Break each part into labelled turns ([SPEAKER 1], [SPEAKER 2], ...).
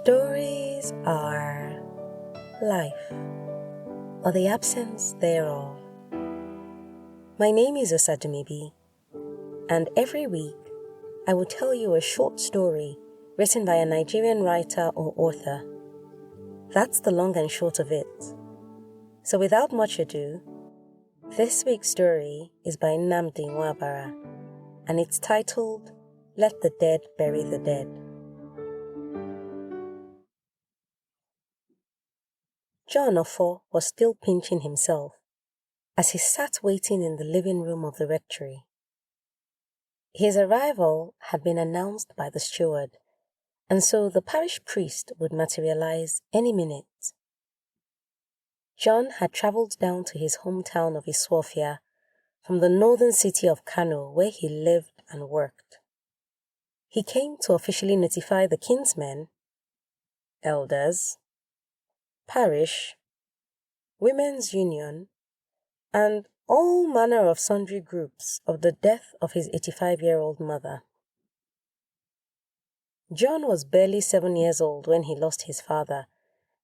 [SPEAKER 1] Stories are life, or the absence thereof. My name is Osadumibi, and every week I will tell you a short story written by a Nigerian writer or author. That's the long and short of it. So without much ado, this week's story is by Nnamdi Wabara, and it's titled, Let the Dead Bury the Dead. John Ofor was still pinching himself as he sat waiting in the living room of the rectory. His arrival had been announced by the steward, and so the parish priest would materialize any minute. John had travelled down to his hometown of Iswafia from the northern city of Kano, where he lived and worked. He came to officially notify the kinsmen, elders, parish, women's union, and all manner of sundry groups of the death of his 85-year-old mother. John was barely 7 years old when he lost his father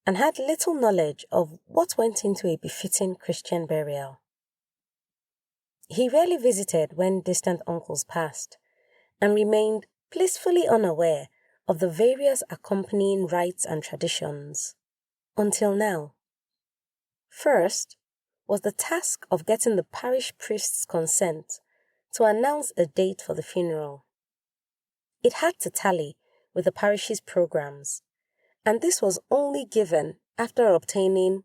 [SPEAKER 1] and had little knowledge of what went into a befitting Christian burial. He rarely visited when distant uncles passed and remained blissfully unaware of the various accompanying rites and traditions until now. First was the task of getting the parish priest's consent to announce a date for the funeral. It had to tally with the parish's programs, and this was only given after obtaining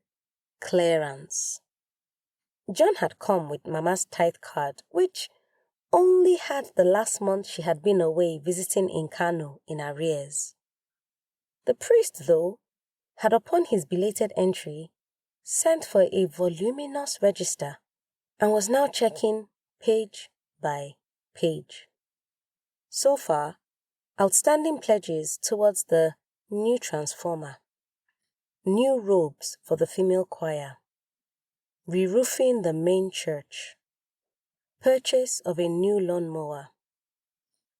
[SPEAKER 1] clearance. John had come with Mama's tithe card, which only had the last month she had been away visiting in Kano in arrears. The priest, though, had upon his belated entry sent for a voluminous register and was now checking page by page. So far, outstanding pledges towards the new transformer, new robes for the female choir, re-roofing the main church, purchase of a new lawnmower,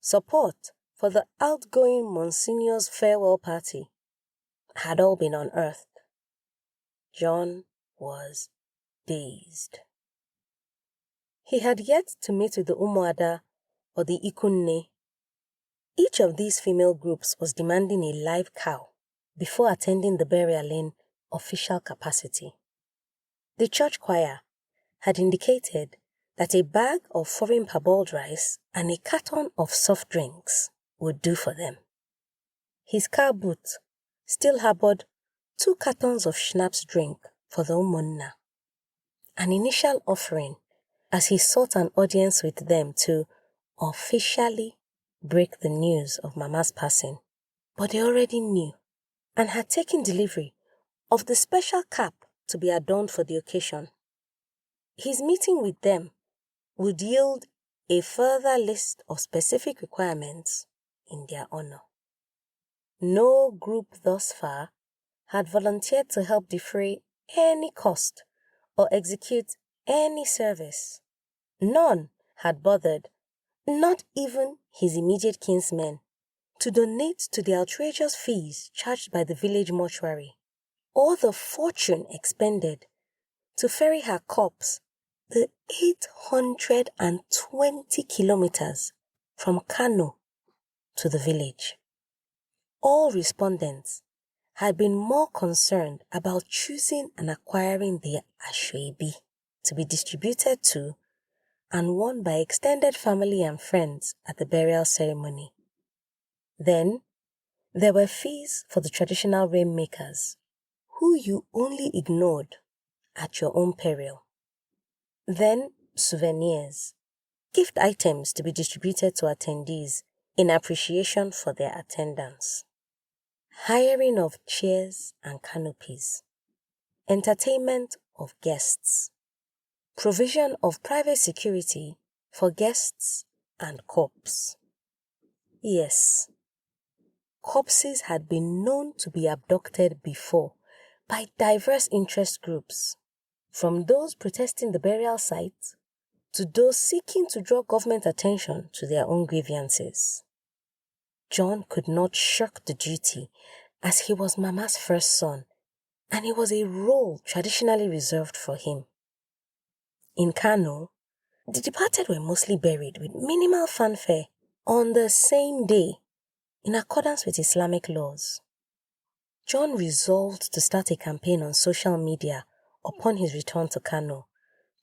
[SPEAKER 1] support for the outgoing Monsignor's farewell party had all been unearthed. John was dazed. He had yet to meet with the Umuada or the Ikunne. Each of these female groups was demanding a live cow before attending the burial in official capacity. The church choir had indicated that a bag of foreign parboiled rice and a carton of soft drinks would do for them. His car boot still harbored 2 cartons of schnapps drink for the Umunna, an initial offering as he sought an audience with them to officially break the news of Mama's passing. But they already knew and had taken delivery of the special cap to be adorned for the occasion. His meeting with them would yield a further list of specific requirements in their honor. No group thus far had volunteered to help defray any cost or execute any service. None had bothered, not even his immediate kinsmen, to donate to the outrageous fees charged by the village mortuary, or the fortune expended to ferry her corpse the 820 kilometers from Kano to the village. All respondents had been more concerned about choosing and acquiring the ashwebi to be distributed to and worn by extended family and friends at the burial ceremony. Then, there were fees for the traditional rainmakers, who you only ignored at your own peril. Then, souvenirs, gift items to be distributed to attendees in appreciation for their attendance. Hiring of chairs and canopies. Entertainment of guests. Provision of private security for guests and corpse. Yes, corpses had been known to be abducted before by diverse interest groups, from those protesting the burial site to those seeking to draw government attention to their own grievances. John could not shirk the duty as he was Mama's first son, and it was a role traditionally reserved for him. In Kano, the departed were mostly buried with minimal fanfare on the same day, in accordance with Islamic laws. John resolved to start a campaign on social media upon his return to Kano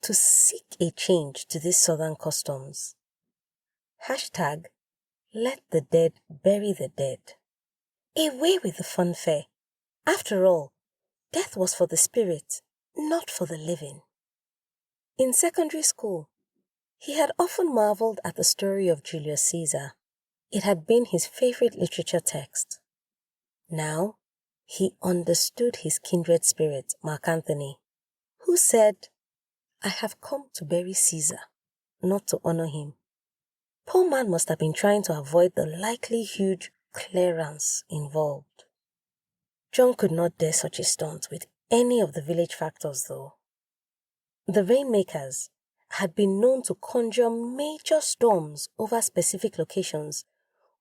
[SPEAKER 1] to seek a change to these southern customs. Hashtag, let the dead bury the dead. Away with the funfair. After all, death was for the spirit, not for the living. In secondary school, he had often marveled at the story of Julius Caesar. It had been his favorite literature text. Now, he understood his kindred spirit, Mark Antony, who said, I have come to bury Caesar, not to honor him. Poor man must have been trying to avoid the likely huge clearance involved. John could not dare such a stunt with any of the village factors, though. The rainmakers had been known to conjure major storms over specific locations,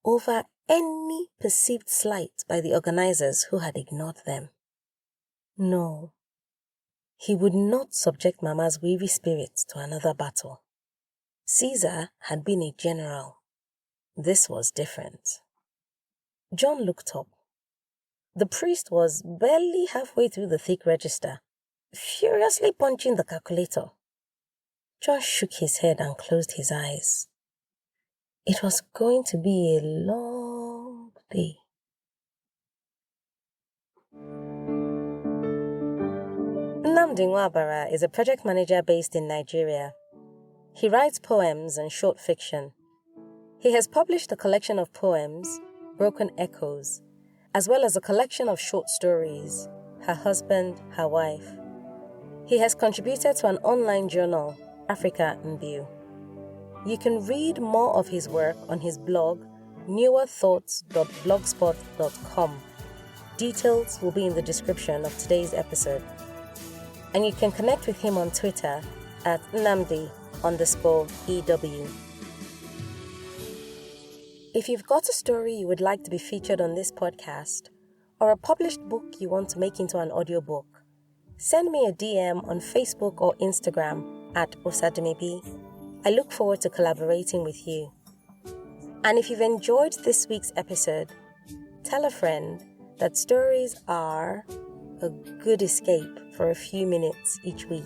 [SPEAKER 1] over any perceived slight by the organizers who had ignored them. No, he would not subject Mama's weary spirit to another battle. Caesar had been a general. This was different. John looked up. The priest was barely halfway through the thick register, furiously punching the calculator. John shook his head and closed his eyes. It was going to be a long day. Nnamdi Wabara is a project manager based in Nigeria. He writes poems and short fiction. He has published a collection of poems, Broken Echoes, as well as a collection of short stories, Her Husband, Her Wife. He has contributed to an online journal, Africa in View. You can read more of his work on his blog, newerthoughts.blogspot.com. Details will be in the description of today's episode. And you can connect with him on Twitter at Nnamdi_EW. If you've got a story you would like to be featured on this podcast, or a published book you want to make into an audiobook, send me a DM on Facebook or Instagram at Osadimibi. I look forward to collaborating with you. And if you've enjoyed this week's episode, tell a friend that stories are a good escape for a few minutes each week.